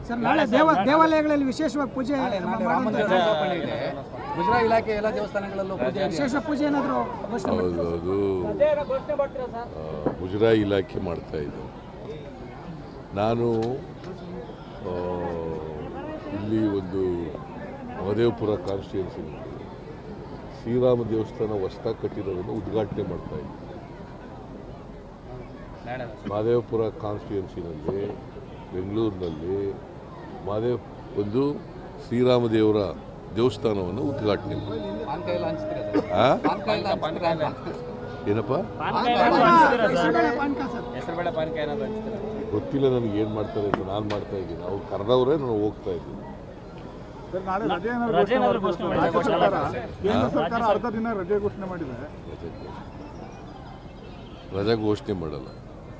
Sir ನಾಳೆ ದೇವಾಲಯಗಳಲ್ಲಿ ವಿಶೇಷವಾಗಿ ಪೂಜೆ ಮುಜರಾಯಿ ಇಲಾಖೆ ಎಲ್ಲ ದೇವಸ್ಥಾನಗಳಲ್ಲೂ ವಿಶೇಷ ಪೂಜೆ ಏನಾದರೂ ಹೌದು ಅದು ಮುಜರಾಯಿ ಇಲಾಖೆ ಮಾಡ್ತಾ ಇದೆ. ನಾನು ಇಲ್ಲಿ ಒಂದು ಮಹದೇವಪುರ ಕಾನ್ಸ್ಟಿಟ್ಯೂನ್ಸಿ ಶ್ರೀರಾಮ ದೇವಸ್ಥಾನ ಹೊಸದಾಗಿ ಕಟ್ಟಿರೋದನ್ನು ಉದ್ಘಾಟನೆ ಮಾಡ್ತಾ ಇದ್ದೀನಿ. ಮಹದೇವಪುರ ಕಾನ್ಸ್ಟಿಟ್ಯೂನ್ಸಿನಲ್ಲಿ ಬೆಂಗಳೂರಿನಲ್ಲಿ ಒಂದು ಶ್ರೀರಾಮ ದೇವರ ದೇವಸ್ಥಾನವನ್ನು ಉದ್ಘಾಟನೆ ಏನಪ್ಪ ಗೊತ್ತಿಲ್ಲ ನನಗೆ ಏನು ಮಾಡ್ತಾರೆ ಅಂತ. ನಾನು ಮಾಡ್ತಾ ಇದ್ದೀನಿ, ಅವ್ರು ಕರೆದವ್ರೆ ನಾನು ಹೋಗ್ತಾ ಇದ್ದೀನಿ. ರಜೆ ಘೋಷಣೆ ಮಾಡಲ್ಲ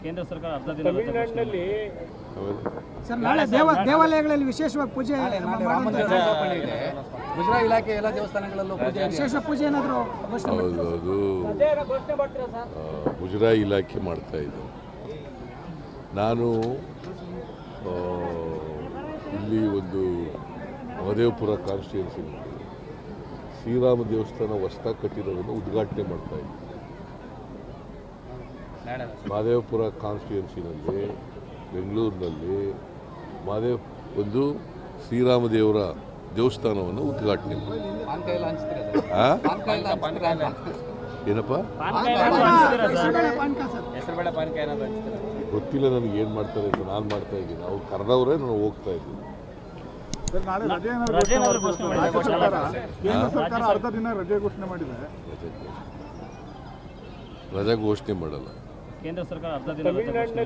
ಕೇಂದ್ರ ಸರ್ಕಾರ ಅರ್ಧ ದಿನ ಸರ್ ನಾಳೆ ದೇವಾಲಯಗಳಲ್ಲಿ ವಿಶೇಷವಾಗಿ ಪೂಜೆ ಮುಜರಾಯಿ ಇಲಾಖೆ ಎಲ್ಲ ದೇವಸ್ಥಾನಗಳಲ್ಲೂ ವಿಶೇಷ ಪೂಜೆ ಏನಾದರೂ ಹೌದು ಅದು ಮುಜರಾಯಿ ಇಲಾಖೆ ಮಾಡ್ತಾ ಇದೆ. ನಾನು ಇಲ್ಲಿ ಒಂದು ಮಹದೇವಪುರ ಕಾನ್ಸ್ಟಿಟ್ಯೂನ್ಸಿ ಶ್ರೀರಾಮ ದೇವಸ್ಥಾನ ಹೊಸದಾಗಿ ಕಟ್ಟಿರೋದನ್ನು ಉದ್ಘಾಟನೆ ಮಾಡ್ತಾ ಇದ್ದೀನಿ. ಮಹದೇವಪುರ ಕಾನ್ಸ್ಟಿಟ್ಯೂನ್ಸಿನಲ್ಲಿ ಬೆಂಗಳೂರಿನಲ್ಲಿ ಒಂದು ಶ್ರೀರಾಮ ದೇವರ ದೇವಸ್ಥಾನವನ್ನು ಉದ್ಘಾಟನೆ ಏನಪ್ಪ ಗೊತ್ತಿಲ್ಲ ನನಗೆ ಏನು ಮಾಡ್ತಾರೆ ಅಂತ. ನಾನು ಮಾಡ್ತಾ ಇದ್ದೀನಿ, ಅವ್ರು ಕರೆದವ್ರೆ ನಾನು ಹೋಗ್ತಾ ಇದ್ದೀನಿ. ರಜೆ ಘೋಷಣೆ ಮಾಡಲ್ಲ ಕೇಂದ್ರ ಸರ್ಕಾರ ಅರ್ಧ ದಿನ